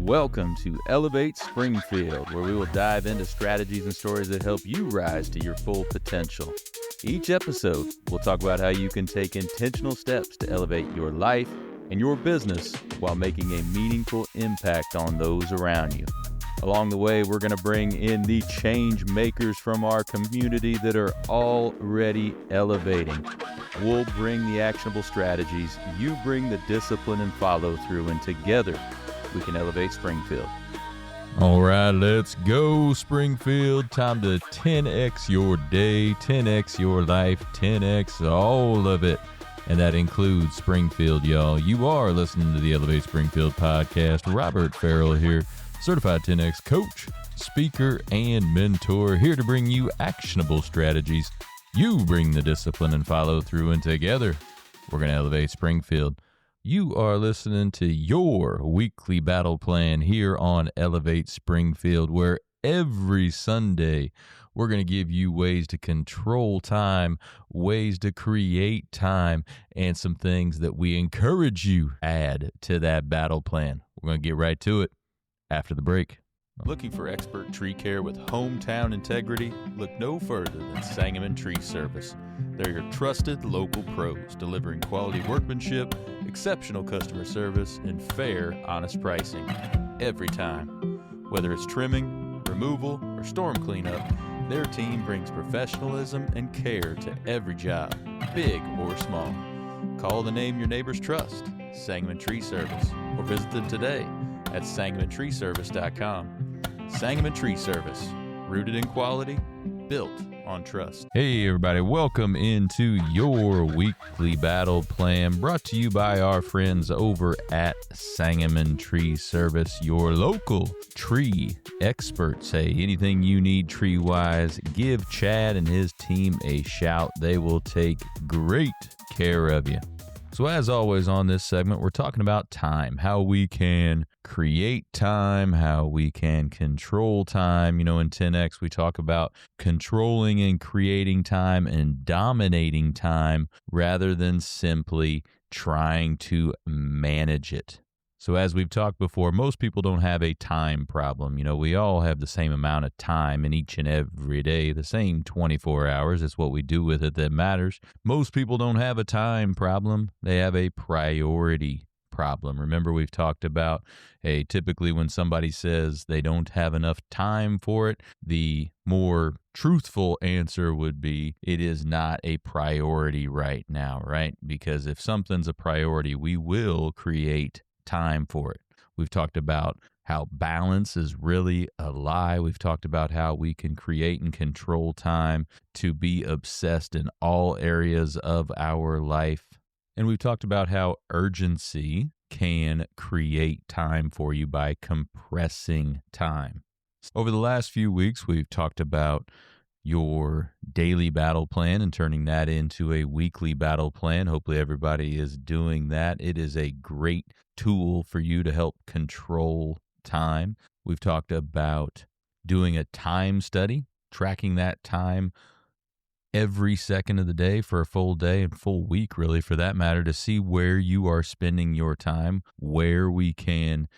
Welcome to Elevate Springfield, where we will dive into strategies and stories that help you rise to your full potential. Each episode, we'll talk about how you can take intentional steps to elevate your life and your business while making a meaningful impact on those around you. Along the way, we're going to bring in the change makers from our community that are already elevating. We'll bring the actionable strategies, you bring the discipline and follow through, and together we can elevate Springfield. All right, let's go, Springfield. Time to 10x your day, 10x your life, 10x all of it. And that includes Springfield, y'all. You are listening to the Elevate Springfield podcast. Robert Ferriell here, certified 10x coach, speaker, and mentor, here to bring you actionable strategies. You bring the discipline and follow through, and together we're going to elevate Springfield. You are listening to your weekly battle plan here on Elevate Springfield, where every Sunday we're going to give you ways to control time, ways to create time, and some things that we encourage you add to that battle plan. We're going to get right to it after the break. Looking for expert tree care with hometown integrity? Look no further than Sangamon Tree Service. They're your trusted local pros, delivering quality workmanship, exceptional customer service, and fair, honest pricing every time. Whether it's trimming, removal, or storm cleanup, their team brings professionalism and care to every job, big or small. Call the name your neighbors trust, Sangamon Tree Service, or visit them today at sangamontreeservice.com. Sangamon Tree Service, rooted in quality, built on trust. Hey everybody, welcome into your weekly battle plan, brought to you by our friends over at Sangamon Tree Service, your local tree experts. Hey, anything you need tree-wise, give Chad and his team a shout. They will take great care of you. So as always on this segment, we're talking about time, how we can create time, how we can control time. You know, in 10X, we talk about controlling and creating time and dominating time rather than simply trying to manage it. So as we've talked before, most people don't have a time problem. You know, we all have the same amount of time in each and every day, the same 24 hours. It's what we do with it that matters. Most people don't have a time problem. They have a priority problem. Remember, we've talked about, hey, typically when somebody says they don't have enough time for it, the more truthful answer would be it is not a priority right now, right? Because if something's a priority, we will create time for it. We've talked about how balance is really a lie. We've talked about how we can create and control time to be obsessed in all areas of our life. And we've talked about how urgency can create time for you by compressing time. Over the last few weeks, we've talked about your daily battle plan and turning that into a weekly battle plan. Hopefully everybody is doing that. It is a great tool for you to help control time. We've talked about doing a time study, tracking that time every second of the day for a full day and full week, really, for that matter, to see where you are spending your time, where we can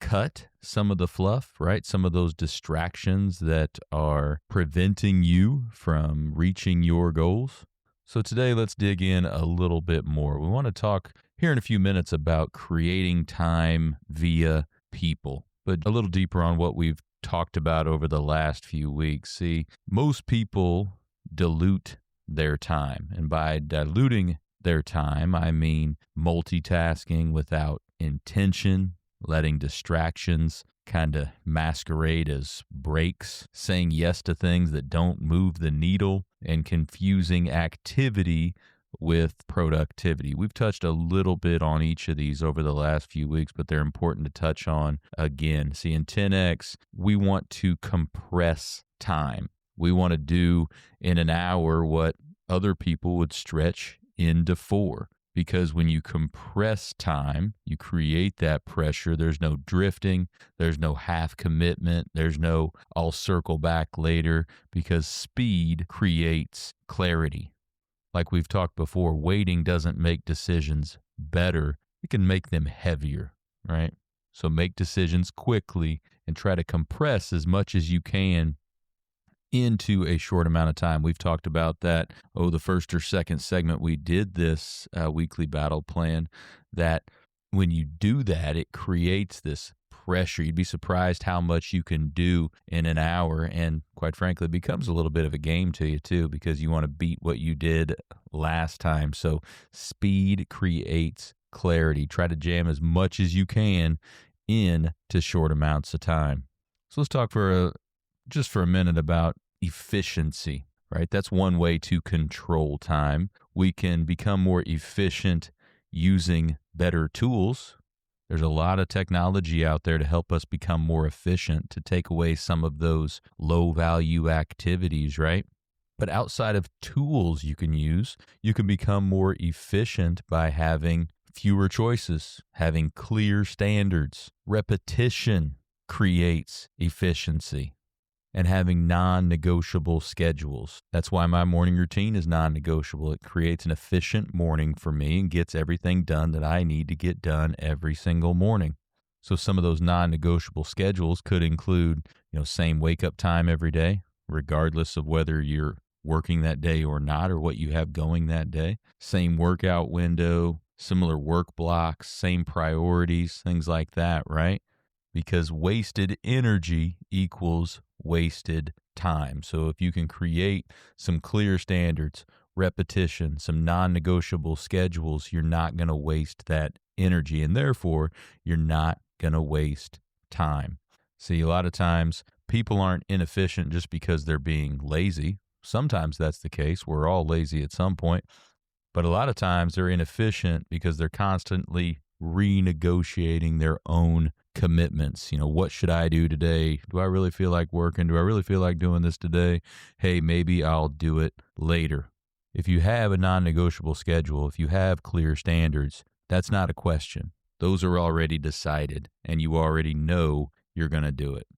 cut some of the fluff, right? Some of those distractions that are preventing you from reaching your goals. So today, let's dig in a little bit more. We want to talk here in a few minutes about creating time via people, but a little deeper on what we've talked about over the last few weeks. See, most people dilute their time, and by diluting their time, I mean multitasking without intention, letting distractions kind of masquerade as breaks, saying yes to things that don't move the needle, and confusing activity with productivity. We've touched a little bit on each of these over the last few weeks, but they're important to touch on again. See, in 10X, we want to compress time. We want to do in an hour what other people would stretch into 4. Because when you compress time, you create that pressure. There's no drifting. There's no half commitment. There's no I'll circle back later, because speed creates clarity. Like we've talked before, waiting doesn't make decisions better. It can make them heavier, right? So make decisions quickly and try to compress as much as you can into a short amount of time. We've talked about that, the first or second segment we did this weekly battle plan, that when you do that, it creates this pressure. You'd be surprised how much you can do in an hour, and quite frankly, it becomes a little bit of a game to you too, because you want to beat what you did last time. So speed creates clarity. Try to jam as much as you can into short amounts of time. So let's talk just for a minute about efficiency, right? That's one way to control time. We can become more efficient using better tools. There's a lot of technology out there to help us become more efficient, to take away some of those low value activities, right? But outside of tools you can use, you can become more efficient by having fewer choices, having clear standards. Repetition creates efficiency. And having non-negotiable schedules. That's why my morning routine is non-negotiable. It creates an efficient morning for me and gets everything done that I need to get done every single morning. So some of those non-negotiable schedules could include, same wake-up time every day, regardless of whether you're working that day or not, or what you have going that day. Same workout window, similar work blocks, same priorities, things like that, right? Because wasted energy equals wasted time. So if you can create some clear standards, repetition, some non-negotiable schedules, you're not going to waste that energy, and therefore you're not going to waste time. See, a lot of times people aren't inefficient just because they're being lazy. Sometimes that's the case. We're all lazy at some point. But a lot of times they're inefficient because they're constantly renegotiating their own commitments. What should I do today? Do I really feel like working? Do I really feel like doing this today? Hey, maybe I'll do it later. If you have a non-negotiable schedule, if you have clear standards, that's not a question. Those are already decided, and you already know you're going to do it.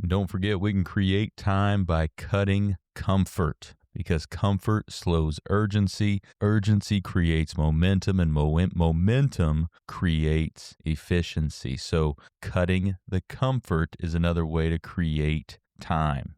And don't forget, we can create time by cutting comfort, because comfort slows urgency. Urgency creates momentum, and momentum creates efficiency. So cutting the comfort is another way to create time.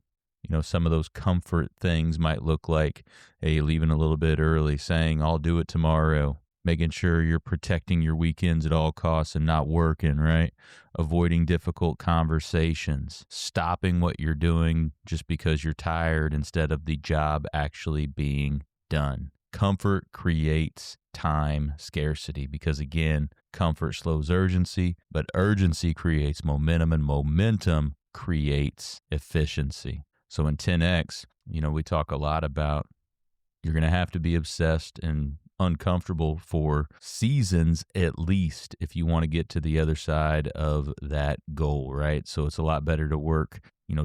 Some of those comfort things might look like, hey, leaving a little bit early, saying, I'll do it tomorrow. Making sure you're protecting your weekends at all costs and not working, right? Avoiding difficult conversations, stopping what you're doing just because you're tired instead of the job actually being done. Comfort creates time scarcity because, again, comfort slows urgency, but urgency creates momentum, and momentum creates efficiency. So in 10X, we talk a lot about you're going to have to be obsessed and uncomfortable for seasons, at least, if you want to get to the other side of that goal, right? So it's a lot better to work,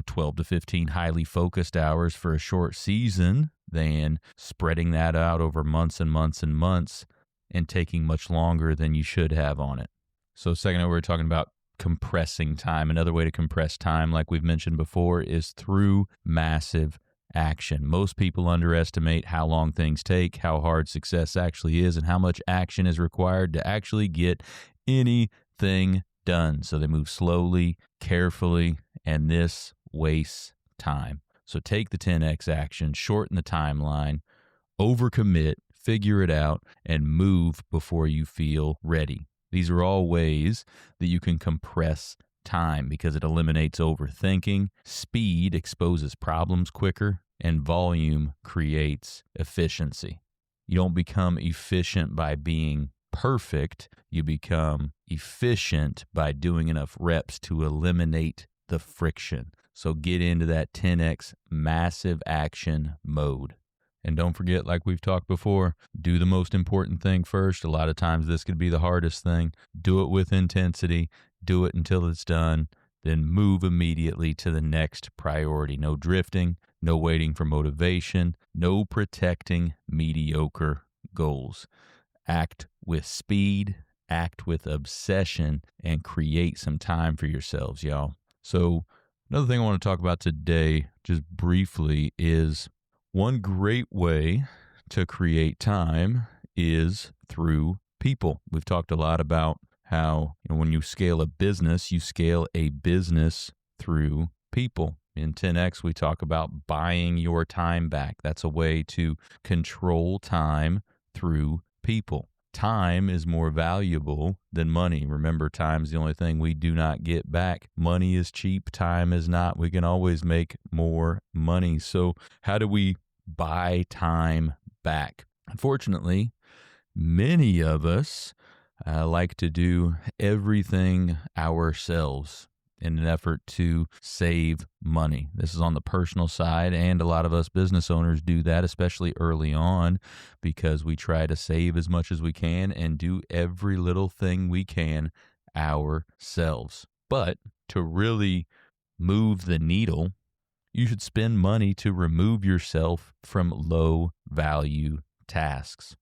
12 to 15 highly focused hours for a short season than spreading that out over months and months and months and taking much longer than you should have on it. So second, we're talking about compressing time. Another way to compress time, like we've mentioned before, is through massive action. Most people underestimate how long things take, how hard success actually is, and how much action is required to actually get anything done. So they move slowly, carefully, and this wastes time. So take the 10X action, shorten the timeline, overcommit, figure it out, and move before you feel ready. These are all ways that you can compress time because it eliminates overthinking. Speed exposes problems quicker, and volume creates efficiency. You don't become efficient by being perfect. You become efficient by doing enough reps to eliminate the friction. So get into that 10X massive action mode. And don't forget, like we've talked before, do the most important thing first. A lot of times this could be the hardest thing. Do it with intensity. Do it until it's done. Then move immediately to the next priority. No drifting, no waiting for motivation, no protecting mediocre goals. Act with speed, act with obsession, and create some time for yourselves, y'all. So another thing I want to talk about today, just briefly, is one great way to create time is through people. We've talked a lot about how when you scale a business, you scale a business through people. In 10X, we talk about buying your time back. That's a way to control time through people. Time is more valuable than money. Remember, time's the only thing we do not get back. Money is cheap. Time is not. We can always make more money. So how do we buy time back? Unfortunately, many of us like to do everything ourselves in an effort to save money. This is on the personal side, and a lot of us business owners do that, especially early on, because we try to save as much as we can and do every little thing we can ourselves. But to really move the needle, you should spend money to remove yourself from low value tasks.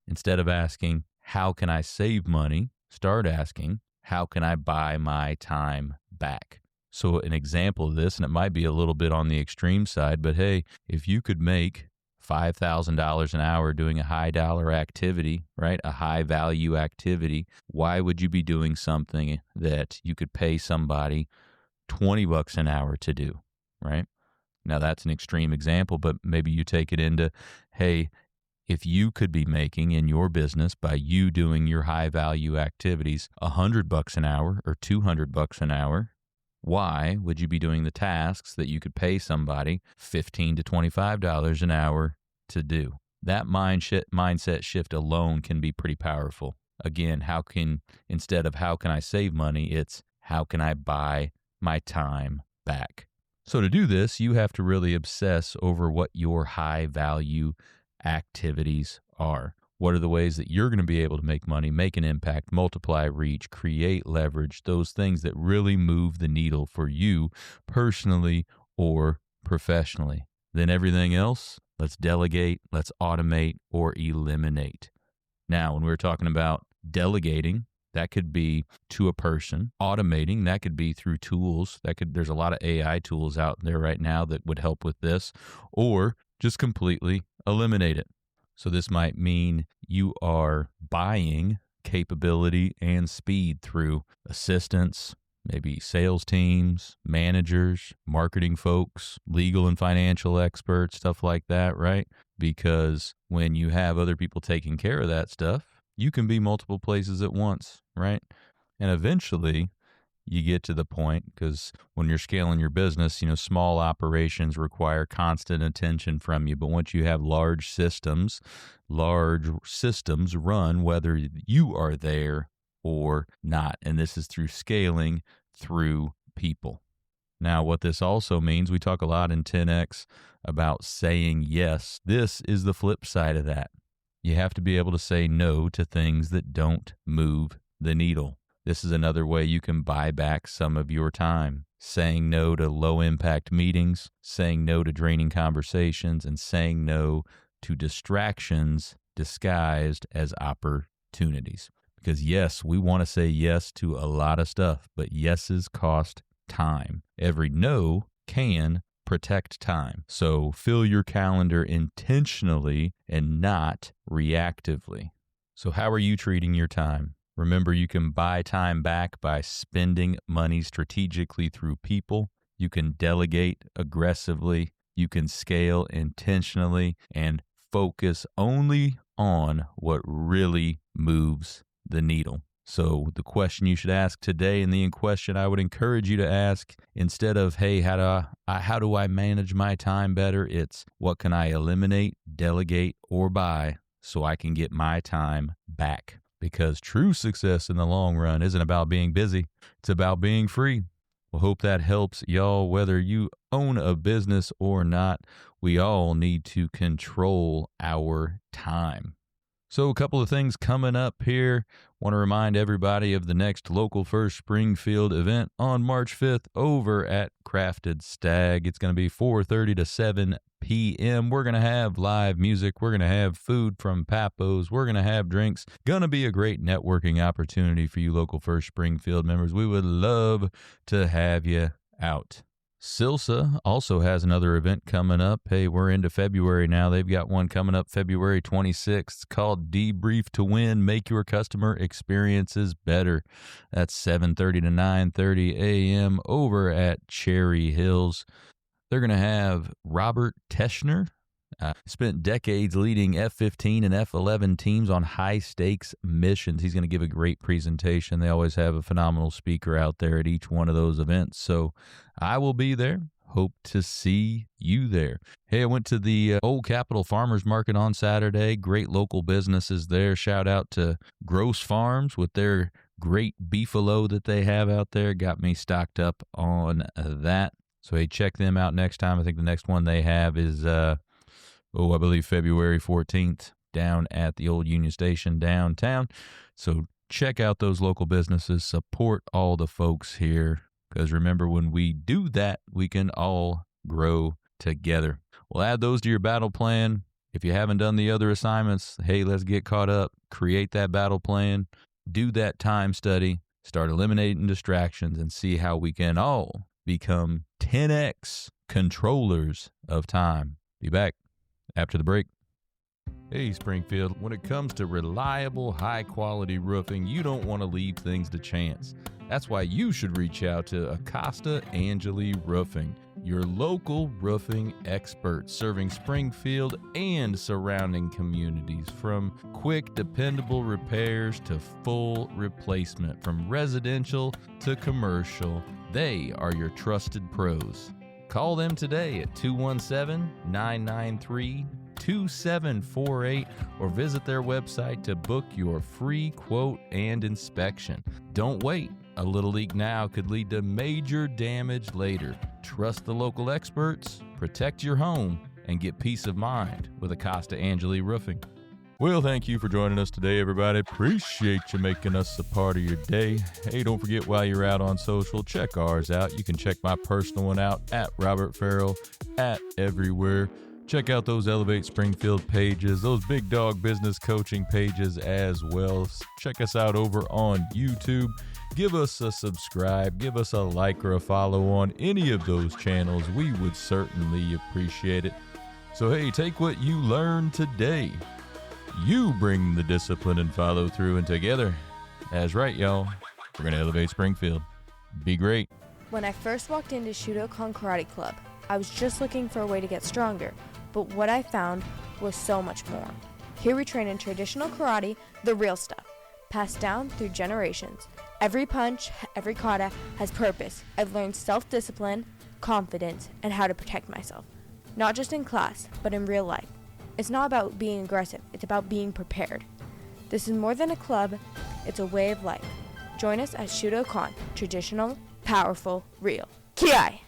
Instead of asking, how can I save money? Start asking, how can I buy my time back? So an example of this, and it might be a little bit on the extreme side, but hey, if you could make $5,000 an hour doing a high dollar activity, right? A high value activity, why would you be doing something that you could pay somebody $20 an hour to do, right? Now that's an extreme example, but maybe you take it into, hey, if you could be making in your business by you doing your high value activities $100 an hour or $200 an hour, why would you be doing the tasks that you could pay somebody $15 to $25 an hour to do? That mindset shift alone can be pretty powerful. Again, instead of how can I save money, it's how can I buy my time back? So to do this, you have to really obsess over what your high value activities are. What are the ways that you're going to be able to make money, make an impact, multiply reach, create leverage, those things that really move the needle for you personally or professionally. Then everything else, let's delegate, let's automate, or eliminate. Now, when we're talking about delegating, that could be to a person. Automating, that could be through tools. There's a lot of AI tools out there right now that would help with this, or just completely eliminate it. So this might mean you are buying capability and speed through assistants, maybe sales teams, managers, marketing folks, legal and financial experts, stuff like that, right? Because when you have other people taking care of that stuff, you can be multiple places at once, right? And eventually you get to the point, because when you're scaling your business, small operations require constant attention from you. But once you have large systems run whether you are there or not. And this is through scaling through people. Now, what this also means, we talk a lot in 10X about saying yes. This is the flip side of that. You have to be able to say no to things that don't move the needle. This is another way you can buy back some of your time. Saying no to low-impact meetings, saying no to draining conversations, and saying no to distractions disguised as opportunities. Because yes, we want to say yes to a lot of stuff, but yeses cost time. Every no can protect time. So fill your calendar intentionally and not reactively. So how are you treating your time? Remember, you can buy time back by spending money strategically through people. You can delegate aggressively. You can scale intentionally and focus only on what really moves the needle. So the question you should ask today, and the question I would encourage you to ask, instead of, hey, how do I manage my time better? It's, what can I eliminate, delegate, or buy so I can get my time back? Because true success in the long run isn't about being busy. It's about being free. Well, hope that helps y'all. Whether you own a business or not, we all need to control our time. So a couple of things coming up here. Want to remind everybody of the next Local First Springfield event on March 5th over at Crafted Stag. It's going to be 4:30 to 7 p.m. We're going to have live music. We're going to have food from Papo's. We're going to have drinks. Going to be a great networking opportunity for you Local First Springfield members. We would love to have you out. Silsa also has another event coming up. Hey, we're into February now. They've got one coming up February 26th called Debrief to Win, Make Your Customer Experiences Better. That's 7:30 to 9:30 a.m. over at Cherry Hills. They're going to have Robert Teschner. Spent decades leading F-15 and F-11 teams on high-stakes missions. He's going to give a great presentation. They always have a phenomenal speaker out there at each one of those events. So I will be there. Hope to see you there. Hey, I went to the Old Capitol Farmers Market on Saturday. Great local businesses there. Shout out to Gross Farms with their great beefalo that they have out there. Got me stocked up on that. So hey, check them out next time. I think the next one they have is I believe February 14th down at the old Union Station downtown. So check out those local businesses, support all the folks here, because remember, when we do that, we can all grow together. We'll add those to your battle plan. If you haven't done the other assignments, hey, let's get caught up, create that battle plan, do that time study, start eliminating distractions, and see how we can all become 10x controllers of time. Be back after the break. Hey, Springfield, when it comes to reliable, high-quality roofing, you don't want to leave things to chance. That's why you should reach out to Acosta Angeli Roofing, your local roofing expert, serving Springfield and surrounding communities. From quick, dependable repairs to full replacement, from residential to commercial, they are your trusted pros. Call them today at 217-993-2748 or visit their website to book your free quote and inspection. Don't wait. A little leak now could lead to major damage later. Trust the local experts, protect your home, and get peace of mind with Acosta Angeli Roofing. Well, thank you for joining us today, everybody. Appreciate you making us a part of your day. Hey, don't forget, while you're out on social, check ours out. You can check my personal one out at Robert Ferriell, at everywhere. Check out those Elevate Springfield pages, those Big Dog Business Coaching pages as well. Check us out over on YouTube. Give us a subscribe, give us a like or a follow on any of those channels. We would certainly appreciate it. So hey, take what you learned today. You bring the discipline and follow through, and together, that's right, y'all, we're going to elevate Springfield. Be great. When I first walked into Shudokan Karate Club, I was just looking for a way to get stronger, but what I found was so much more. Here we train in traditional karate, the real stuff, passed down through generations. Every punch, every kata has purpose. I've learned self-discipline, confidence, and how to protect myself. Not just in class, but in real life. It's not about being aggressive, it's about being prepared. This is more than a club, it's a way of life. Join us at Shudokan, traditional, powerful, real. Ki-ai!